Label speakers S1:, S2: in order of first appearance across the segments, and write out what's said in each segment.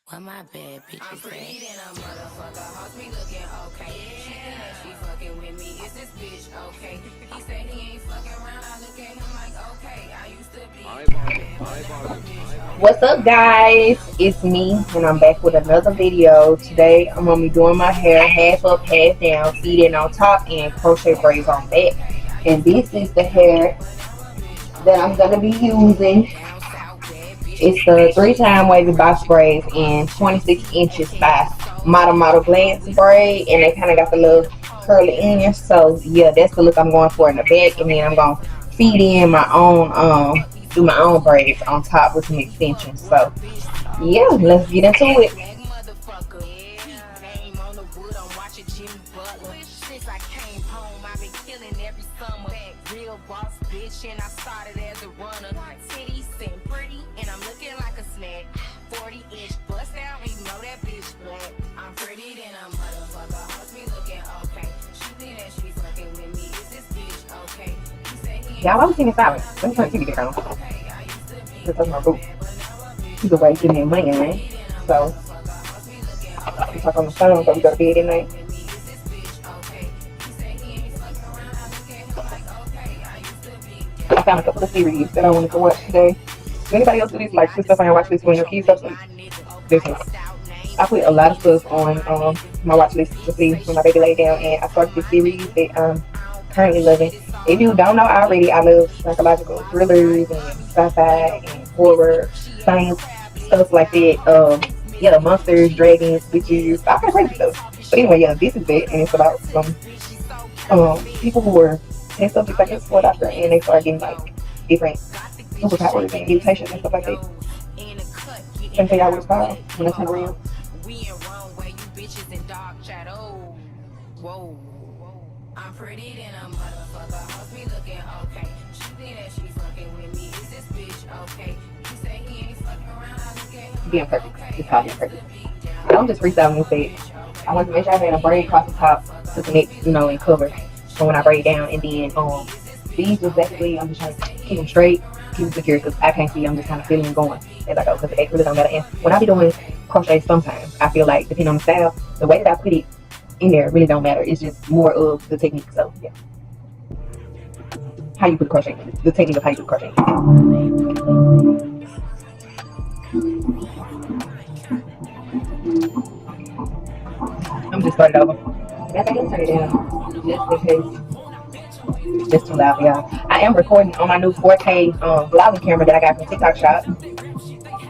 S1: Why my bad bitches I'm pretty than a motherfucker, hoes be looking okay. She think that she fucking with me, is this bitch okay? He said he ain't fucking around, I look at him like okay. I used to be
S2: What's up, guys? It's me, and I'm back with another video. Today I'm gonna be doing my hair half up, half down, feeding on top, and crochet braids on back. And this is the hair that I'm gonna be using. It's the 3-time wavy box braids and 26 inches by model glance braid, and they kind of got the little curly ends. So yeah, that's the look I'm going for in the back, and then I'm gonna feed in my own do my own braids on top with some extensions. So yeah, let's get into it.
S1: And I started as a runner, titties and pretty, and I'm looking like a snack. 40-inch bust down, you know that bitch black. I'm pretty than a motherfucker, hoes be looking okay. She think that she fucking with me, is this bitch okay? He said he
S2: Y'all, I'm seeing this out. Let me turn the TV down. That's my boot. He's away getting that money, man. So we talk on the phone, so we go to bed at night. I found a couple of series that I wanted to watch today. Does anybody else do this? Like, this stuff I watch this when your kids sleep? This one. I put a lot of stuff on my watch list to see when my baby lay down, and I started this series that I'm currently loving. If you don't know already, I love psychological thrillers and sci-fi and horror, science, stuff like that. Yeah, the monsters, dragons, witches, all kind of crazy stuff. But anyway, yeah, this is it, and it's about some people who were test subjects, I guess, for a doctor, and they start getting like different superpowers and mutations and stuff like that. Can I tell y'all what it's called when it's real?
S1: I'm pretty than a motherfucker, hoes be looking okay. She think that she fucking with me, is this bitch okay? He say he ain't fucking around, I look at him.
S2: Being perfect. It's called being perfect. I'm just freestyling this set. I want to make sure I had a braid across the top to connect, and cover. So when I braid down, and then these just basically, I'm just trying to keep them straight, keep them secure, because I can't see. I'm just kind of feeling them going as I go, because it really don't matter. And when I be doing crochet, sometimes I feel like, depending on the style, the way that I put it in there really don't matter. It's just more of the technique. So yeah, how you put crochet, the technique of how you do crochet. I'm just starting over. I think I'll turn it down just in case. It's too loud, y'all. I am recording on my new 4K vlogging camera that I got from TikTok shop.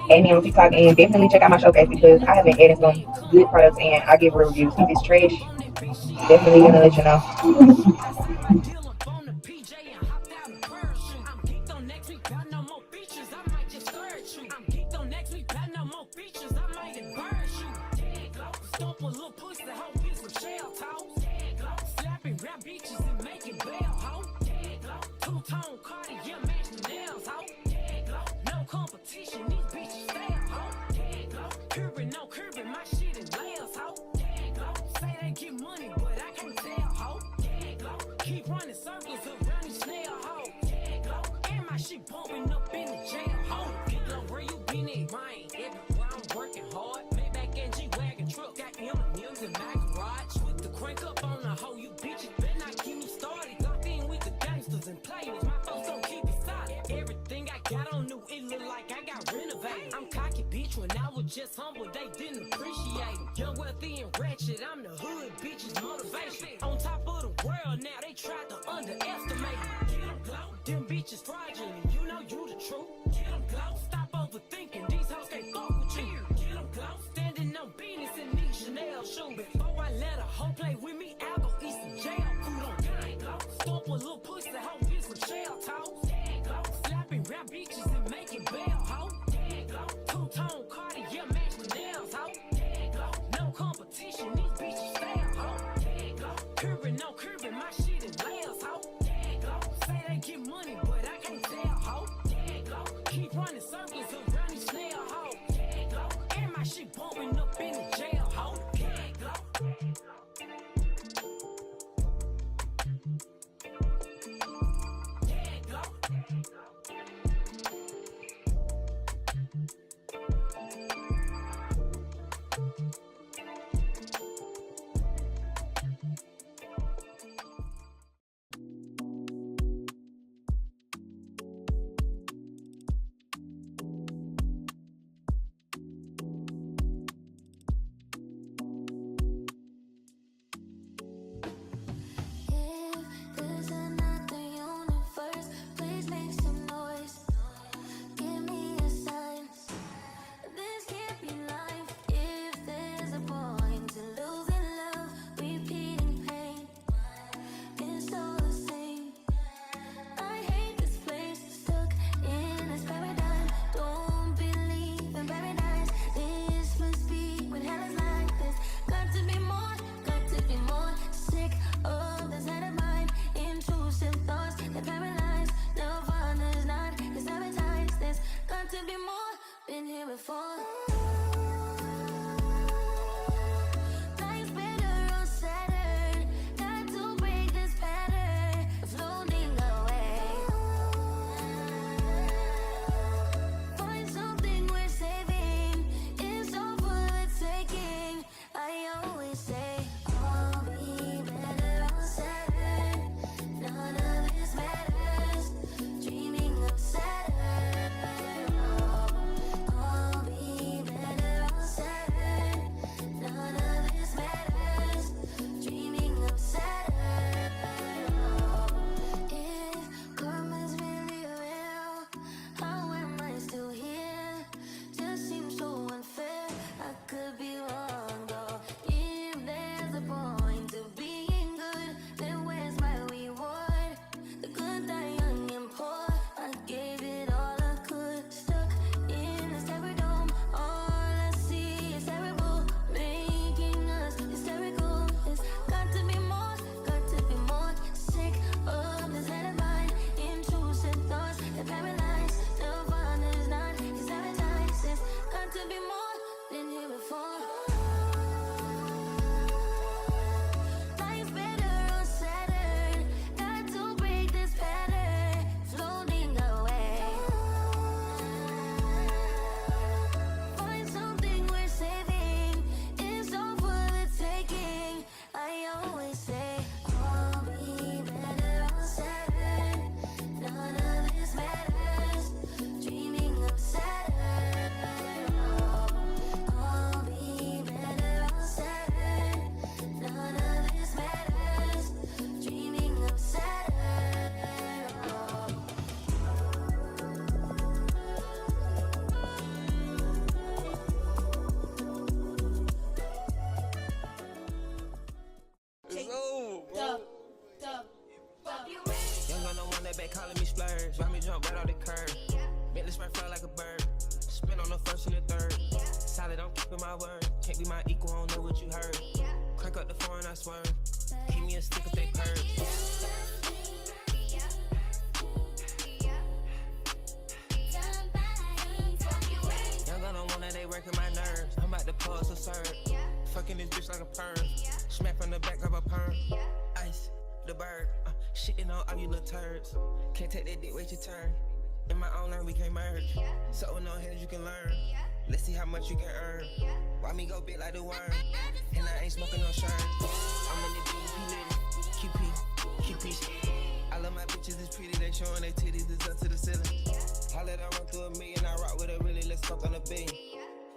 S2: Add me on TikTok and definitely check out my showcase, because I have been adding some good products and I give real reviews. If it's trash, definitely gonna let you know.
S1: Just humble, they didn't appreciate it. Young, wealthy, and ratchet, I'm the hood, bitches, motivation. On top of the world now, they tried to underestimate it. Get them glow, them bitches fraudulent, you know you the truth. Get them glow, stop overthinking, these hoes can't fuck with you. Get them glow, standing on business in these Chanel shoes. Before I let a hoe play with me, I'll go eat some jail food on gang glow. Stomp a little pussy, hoe, get some shell toes. Slapping rap bitches and making bail, hoe. Two-tone Cartier match the nails, ho. No competition, these bitches fail, ho. Curving, no curving, my shit is layers, ho. Say they get money, but I can't tell, ho. Keep running circles around these snail, ho. And my shit bumping up in the jail, ho.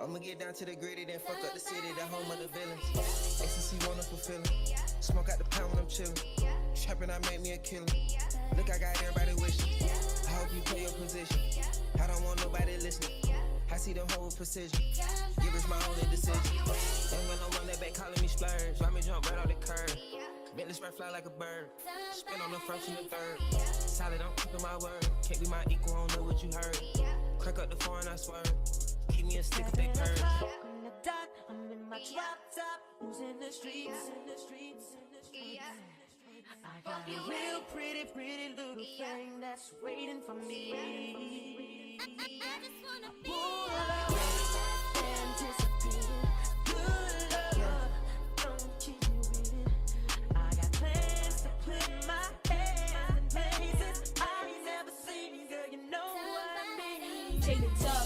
S3: I'ma get down to the gritty, then fuck up the city, the home of the villains. Ecstasy, wonderful feeling. Smoke out the pound when I'm chillin'. Trappin', I make me a killer. Look, I got everybody wishing. I hope you play your position. I don't want nobody listening. I see them whole precision. Give us my only decision. Ain't got no one that back calling me splurge. Why me jump right off the curb? Bentley spread fly like a bird. Spin on the first and the third. Solid, I'm keeping my word. Can't be my equal, I don't know what you heard. Crack up the phone, I swear. Keep me a stick if they purge.
S1: On the dot, I'm in my drop top, who's in the streets, in the streets, in the streets. I got a real pretty little thing that's waiting for me. I just wanna be anticipating good love, don't keep me waiting. I got plans to put my hands in places I ain't never seen, girl, you know what I mean. Take the top.